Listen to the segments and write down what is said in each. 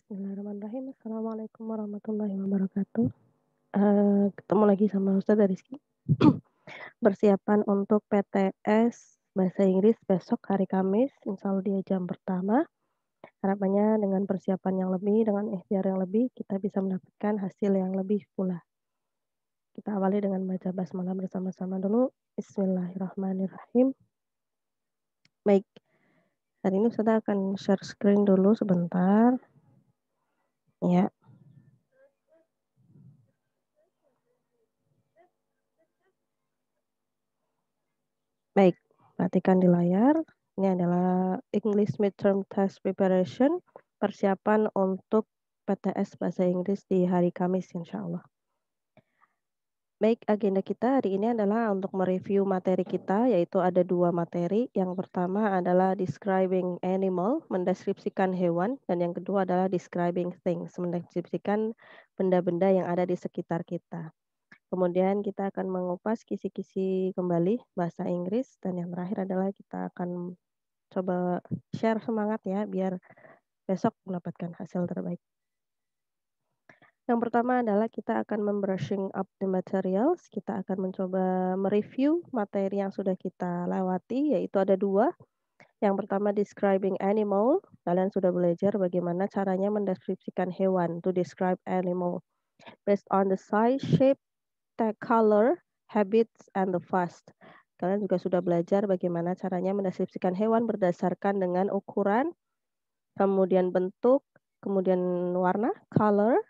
Bismillahirrahmanirrahim. Assalamualaikum warahmatullahi wabarakatuh. Ketemu lagi sama Ustazah Rizky. Persiapan untuk PTS Bahasa Inggris besok hari Kamis, insya Allah di jam pertama. Harapannya dengan persiapan yang lebih, dengan ikhtiar yang lebih, kita bisa mendapatkan hasil yang lebih pula. Kita awali dengan baca basmalah bersama-sama dulu. Bismillahirrahmanirrahim. Baik, hari ini Ustazah akan share screen dulu sebentar. Ya. Baik, perhatikan di layar. Ini adalah English Midterm Test Preparation, persiapan untuk PTS Bahasa Inggris di hari Kamis, insya Allah. Baik, agenda kita hari ini adalah untuk mereview materi kita, yaitu ada 2 materi. Yang pertama adalah describing animal, mendeskripsikan hewan, dan yang kedua adalah describing things, mendeskripsikan benda-benda yang ada di sekitar kita. Kemudian kita akan mengupas kisi-kisi kembali bahasa Inggris, dan yang terakhir adalah kita akan coba share semangat ya biar besok mendapatkan hasil terbaik. Yang pertama adalah kita akan membrushing up the materials. Kita akan mencoba mereview materi yang sudah kita lewati, yaitu ada 2. Yang pertama describing animal. Kalian sudah belajar bagaimana caranya mendeskripsikan hewan, to describe animal based on the size, shape, color, habits, and the fast. Kalian juga sudah belajar bagaimana caranya mendeskripsikan hewan berdasarkan dengan ukuran, kemudian bentuk, kemudian warna, color,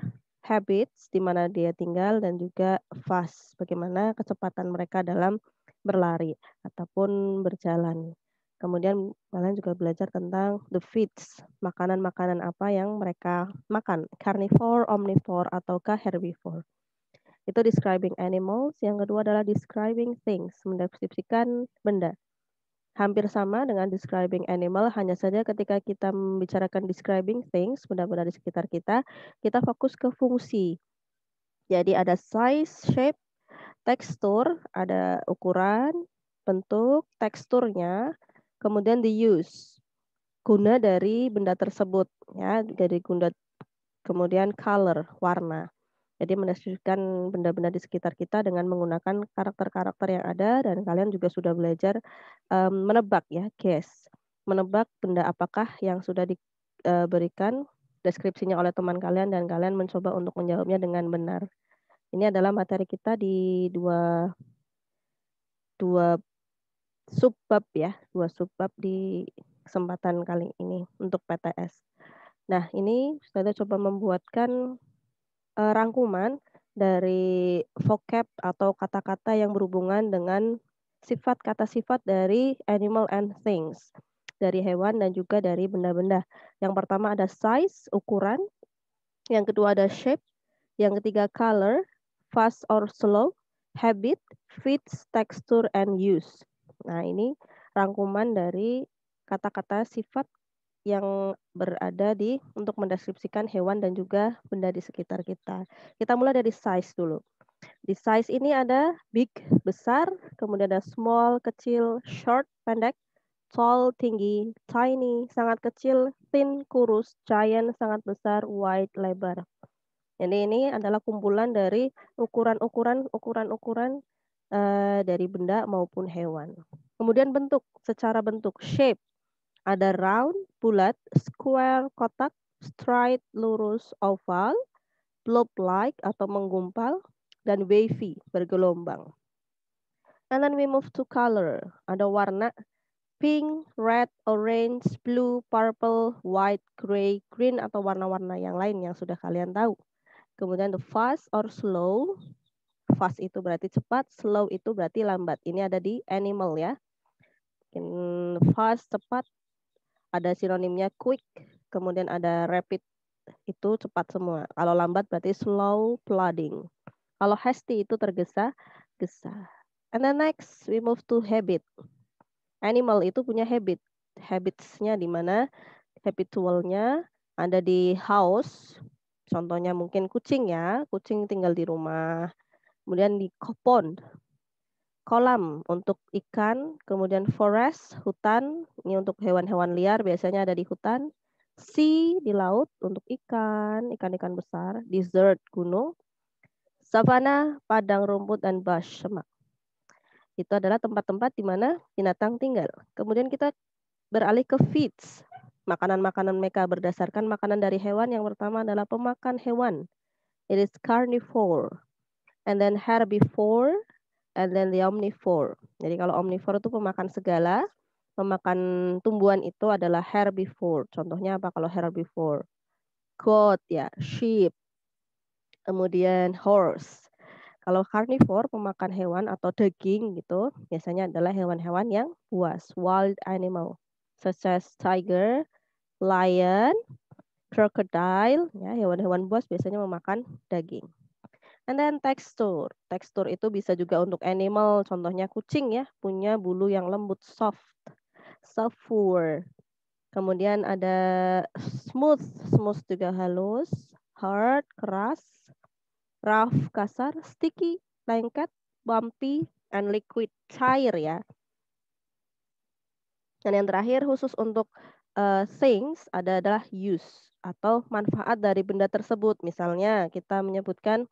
habits, di mana dia tinggal, dan juga fast, bagaimana kecepatan mereka dalam berlari ataupun berjalan. Kemudian kalian juga belajar tentang the feeds, makanan-makanan apa yang mereka makan, carnivore, omnivore, ataukah herbivore. Itu describing animals. Yang kedua adalah describing things, mendeskripsikan benda. Hampir sama dengan describing animal, hanya saja ketika kita membicarakan describing things, benda-benda di sekitar kita fokus ke fungsi. Jadi ada size, shape, tekstur, ada ukuran, bentuk, teksturnya, kemudian the use, guna dari benda tersebut, ya, dari guna, kemudian color, warna. Jadi mendeskripsikan benda-benda di sekitar kita dengan menggunakan karakter-karakter yang ada, dan kalian juga sudah belajar menebak ya, guess. Menebak benda apakah yang sudah diberikan deskripsinya oleh teman kalian, dan kalian mencoba untuk menjawabnya dengan benar. Ini adalah materi kita di dua subbab ya, 2 subbab di kesempatan kali ini untuk PTS. Nah, ini saya coba membuatkan rangkuman dari vocab atau kata-kata yang berhubungan dengan sifat, kata sifat dari animal and things, dari hewan dan juga dari benda-benda. Yang pertama ada size, ukuran. Yang kedua ada shape. Yang ketiga color, fast or slow, habit, fits, texture, and use. Nah, ini rangkuman dari kata-kata sifat yang berada di untuk mendeskripsikan hewan dan juga benda di sekitar kita. Kita mulai dari size dulu. Di size ini ada big, besar, kemudian ada small, kecil, short, pendek, tall, tinggi, tiny, sangat kecil, thin, kurus, giant, sangat besar, wide, lebar. Jadi ini adalah kumpulan dari ukuran-ukuran dari benda maupun hewan. Kemudian bentuk, secara bentuk, shape. Ada round, bulat, square, kotak, straight, lurus, oval, blob-like atau menggumpal, dan wavy, bergelombang. And then we move to color. Ada warna pink, red, orange, blue, purple, white, gray, green, atau warna-warna yang lain yang sudah kalian tahu. Kemudian the fast or slow. Fast itu berarti cepat, slow itu berarti lambat. Ini ada di animal ya. Fast, cepat, ada sinonimnya quick, kemudian ada rapid, itu cepat semua. Kalau lambat berarti slow, plodding. Kalau hasty itu tergesa-gesa. And then next we move to habit. Animal itu punya habit. Habits-nya di mana habitualnya ada di house. Contohnya mungkin kucing ya, kucing tinggal di rumah. Kemudian di pond, kolam untuk ikan, kemudian forest, hutan, ini untuk hewan-hewan liar biasanya ada di hutan, Sea di laut untuk ikan-ikan besar. Desert gunung. Savana padang rumput dan bush semak. Itu adalah tempat-tempat di mana binatang tinggal. Kemudian kita beralih ke feeds. Makanan-makanan mereka berdasarkan makanan dari hewan. Yang pertama adalah pemakan hewan. It is carnivore. And then herbivore. And then the omnivore. Jadi kalau omnivore itu pemakan segala. Pemakan tumbuhan itu adalah herbivore. Contohnya apa kalau herbivore? Goat ya, sheep. Kemudian horse. Kalau carnivore, pemakan hewan atau daging gitu, biasanya adalah hewan-hewan yang buas, wild animal, such as tiger, lion, crocodile, ya, hewan-hewan buas biasanya memakan daging. And then texture. Tekstur itu bisa juga untuk animal, contohnya kucing ya, punya bulu yang lembut, soft, soft fur. Kemudian ada smooth, smooth juga halus, hard, keras, rough, kasar, sticky, lengket, bumpy, and liquid, cair ya. Dan yang terakhir khusus untuk things adalah use atau manfaat dari benda tersebut. Misalnya kita menyebutkan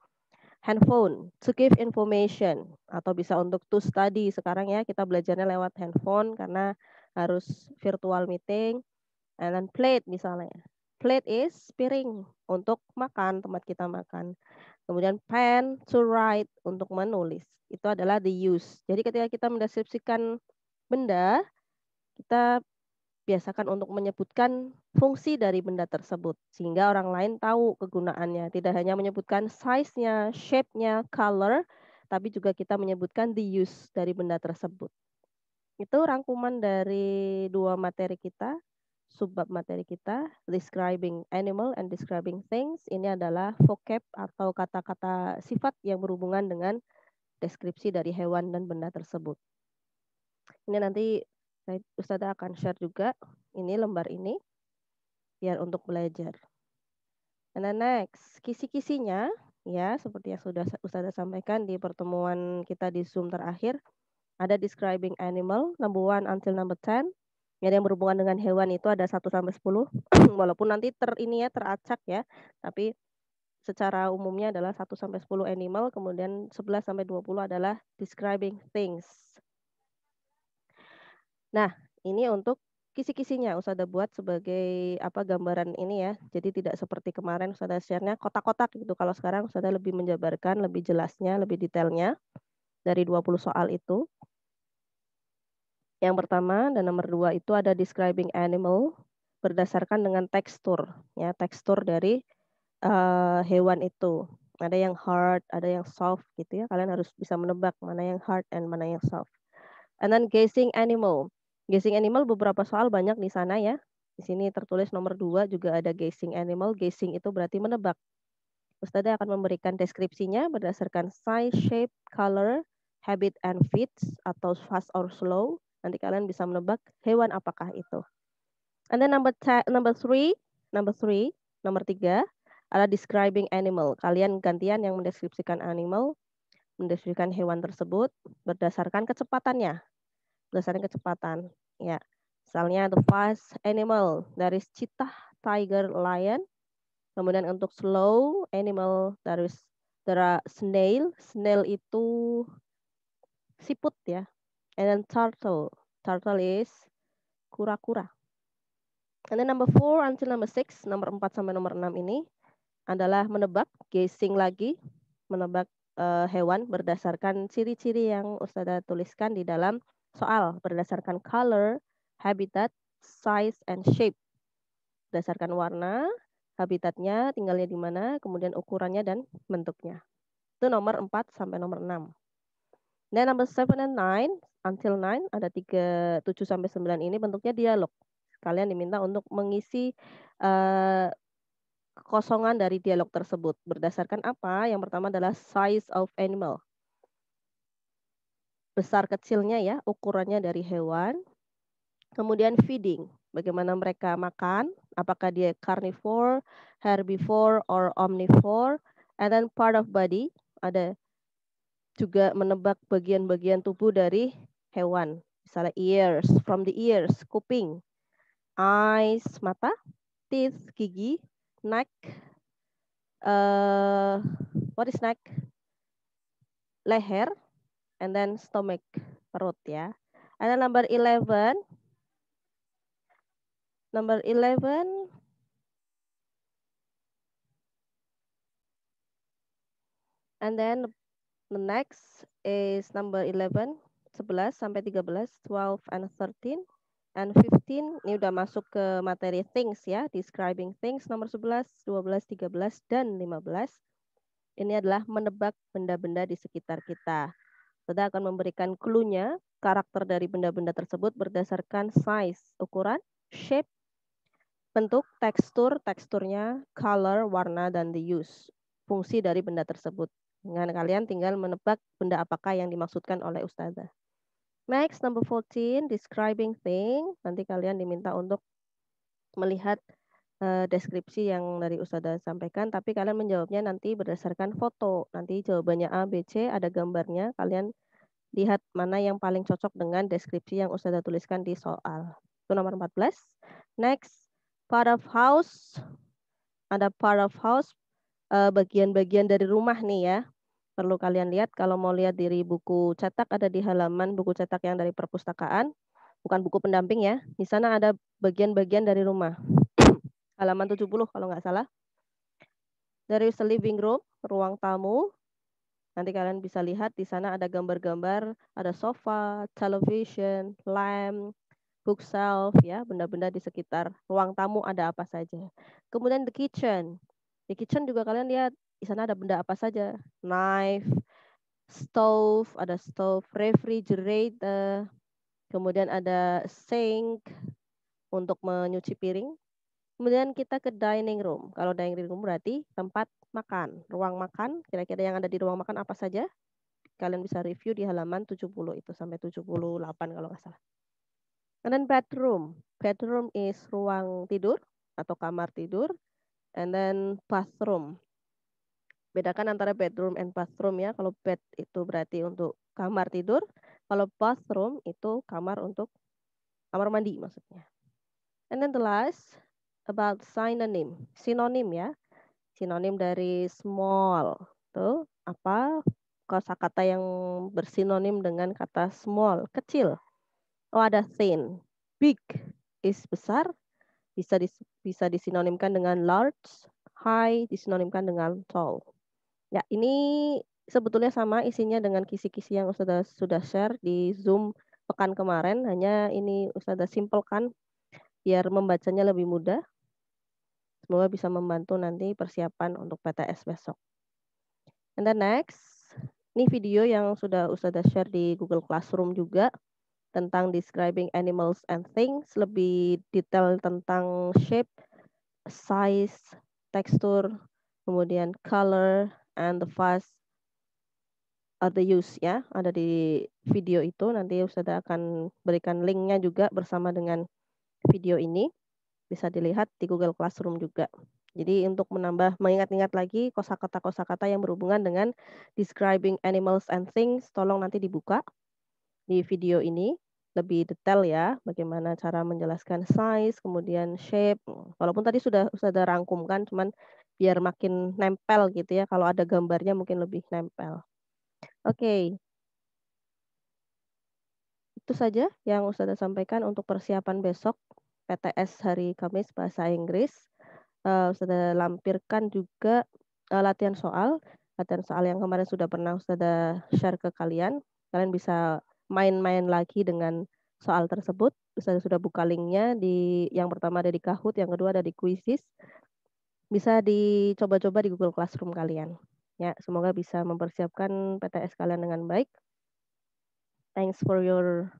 handphone to give information atau bisa untuk to study. Sekarang ya kita belajarnya lewat handphone karena harus virtual meeting. And then plate misalnya. Plate is piring untuk makan, tempat kita makan. Kemudian pen to write untuk menulis. Itu adalah the use. Jadi ketika kita mendeskripsikan benda, kita biasakan untuk menyebutkan fungsi dari benda tersebut sehingga orang lain tahu kegunaannya. Tidak hanya menyebutkan size-nya, shape-nya, color, tapi juga kita menyebutkan the use dari benda tersebut. Itu rangkuman dari dua materi kita, subbab materi kita, describing animal and describing things. Ini adalah vocab atau kata-kata sifat yang berhubungan dengan deskripsi dari hewan dan benda tersebut. Ini nanti Ustazah akan share juga ini lembar ini biar untuk belajar. And then next, kisi-kisinya ya seperti yang sudah Ustazah sampaikan di pertemuan kita di Zoom terakhir, ada describing animal number 1 until number 10. Yang berhubungan dengan hewan itu ada 1 sampai 10. Walaupun nanti teracak ya, tapi secara umumnya adalah 1 sampai 10 animal, kemudian 11 sampai 20 adalah describing things. Nah, ini untuk kisi-kisinya Ustazah buat sebagai gambaran ini ya. Jadi tidak seperti kemarin Ustazah share-nya kotak-kotak gitu. Kalau sekarang Ustazah lebih menjabarkan, lebih jelasnya, lebih detailnya dari 20 soal itu. Yang pertama dan nomor 2 itu ada describing animal berdasarkan dengan tekstur ya, tekstur dari hewan itu. Ada yang hard, ada yang soft gitu ya. Kalian harus bisa menebak mana yang hard dan mana yang soft. And then guessing animal. Guessing animal beberapa soal banyak di sana ya. Di sini tertulis nomor 2 juga ada guessing animal. Guessing itu berarti menebak. Ustazah akan memberikan deskripsinya berdasarkan size, shape, color, habit and fits atau fast or slow. Nanti kalian bisa menebak hewan apakah itu. And then number 3 adalah describing animal. Kalian gantian yang mendeskripsikan animal, mendeskripsikan hewan tersebut berdasarkan kecepatannya. Berdasarkan kecepatan. Ya. Misalnya the fast animal dari cheetah, tiger, lion. Kemudian untuk slow animal dari snail. Snail itu siput ya. And then turtle. Turtle is kura-kura. And then number 4 until number 6, nomor 4 sampai nomor 6 ini adalah menebak, guessing lagi, menebak hewan berdasarkan ciri-ciri yang Ustazah tuliskan di dalam soal berdasarkan color, habitat, size, and shape. Berdasarkan warna, habitatnya, tinggalnya di mana, kemudian ukurannya dan bentuknya. Itu nomor 4 sampai nomor 6. Dan number 7 and 9 until 9 ada 7 sampai 9 ini bentuknya dialog. Kalian diminta untuk mengisi kekosongan dari dialog tersebut. Berdasarkan apa? Yang pertama adalah size of animal. Besar kecilnya ya, ukurannya dari hewan. Kemudian feeding, bagaimana mereka makan, apakah dia carnivore, herbivore, or omnivore. And then part of body, ada juga menebak bagian-bagian tubuh dari hewan. Misalnya ears, from the ears, kuping. Eyes, mata. teeth, gigi, neck, what is neck? Leher, and then stomach, perut ya. And then number 11, and then the next is number 11, 11 sampai 13, 12 and 13, and 15. Ini udah masuk ke materi things ya, describing things nomor 11, 12, 13, dan 15. Ini adalah menebak benda-benda di sekitar kita. Kita akan memberikan clue-nya, karakter dari benda-benda tersebut berdasarkan size, ukuran, shape, bentuk, teksturnya, color, warna, dan the use, fungsi dari benda tersebut. Dengan kalian tinggal menebak benda apakah yang dimaksudkan oleh Ustazah. Next, number 14, describing thing. Nanti kalian diminta untuk melihat deskripsi yang dari Ustazah sampaikan, tapi kalian menjawabnya nanti berdasarkan foto. Nanti jawabannya A, B, C, ada gambarnya. Kalian lihat mana yang paling cocok dengan deskripsi yang Ustazah tuliskan di soal. Itu nomor 14. Next, part of house. Ada part of house, bagian-bagian dari rumah nih ya. Perlu kalian lihat, kalau mau lihat dari buku cetak ada di halaman buku cetak yang dari perpustakaan. Bukan buku pendamping ya. Di sana ada bagian-bagian dari rumah. Halaman 70 kalau nggak salah. There is a living room, ruang tamu. Nanti kalian bisa lihat di sana ada gambar-gambar, ada sofa, television, lamp, bookshelf ya, benda-benda di sekitar ruang tamu ada apa saja. Kemudian the kitchen. Di kitchen juga kalian lihat di sana ada benda apa saja. Knife, stove, ada stove, refrigerator, kemudian ada sink untuk menyuci piring. Kemudian kita ke dining room. Kalau dining room berarti tempat makan, ruang makan. Kira-kira yang ada di ruang makan apa saja? Kalian bisa review di halaman 70 itu sampai 78 kalau nggak salah. And then bedroom. Bedroom is ruang tidur atau kamar tidur. And then bathroom. Bedakan antara bedroom and bathroom ya. Kalau bed itu berarti untuk kamar tidur. Kalau bathroom itu kamar untuk kamar mandi maksudnya. And then the last about synonym. Sinonim ya. Sinonim dari small. Tuh, apa kosakata yang bersinonim dengan kata small, kecil. Oh, ada thin. Big is besar, bisa disinonimkan dengan large, high disinonimkan dengan tall. Ya, ini sebetulnya sama isinya dengan kisi-kisi yang sudah share di Zoom pekan kemarin, hanya ini Ustazah simpelkan biar membacanya lebih mudah. Semoga bisa membantu nanti persiapan untuk PTS besok. And then next, ini video yang sudah Ustazah share di Google Classroom juga tentang describing animals and things, lebih detail tentang shape, size, tekstur, kemudian color, and the fast the use ya, ada di video itu. Nanti Ustazah akan berikan linknya juga bersama dengan video ini. Bisa dilihat di Google Classroom juga. Jadi untuk mengingat-ingat lagi kosakata-kosakata yang berhubungan dengan describing animals and things, tolong nanti dibuka di video ini. Lebih detail ya, bagaimana cara menjelaskan size, kemudian shape. Walaupun tadi sudah rangkumkan, cuman biar makin nempel gitu ya. Kalau ada gambarnya mungkin lebih nempel. Oke. Itu saja yang Ustazah sampaikan untuk persiapan besok PTS hari Kamis Bahasa Inggris. Ustazah lampirkan juga latihan soal yang kemarin sudah pernah Ustazah share ke kalian. Kalian bisa main-main lagi dengan soal tersebut. Ustazah sudah buka linknya di yang pertama ada di Kahoot, yang kedua ada di Quizizz. Bisa dicoba-coba di Google Classroom kalian. Ya, semoga bisa mempersiapkan PTS kalian dengan baik. Thanks for your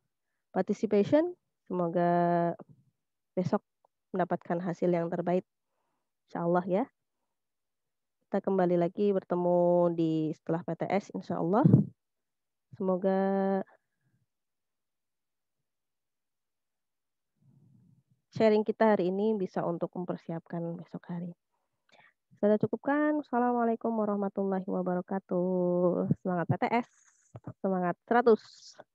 participation. Semoga besok mendapatkan hasil yang terbaik. Insya Allah ya. Kita kembali lagi bertemu di setelah PTS insya Allah. Semoga sharing kita hari ini bisa untuk mempersiapkan besok hari. Sudah cukupkan. Assalamualaikum warahmatullahi wabarakatuh. Semangat PTS. Semangat 100.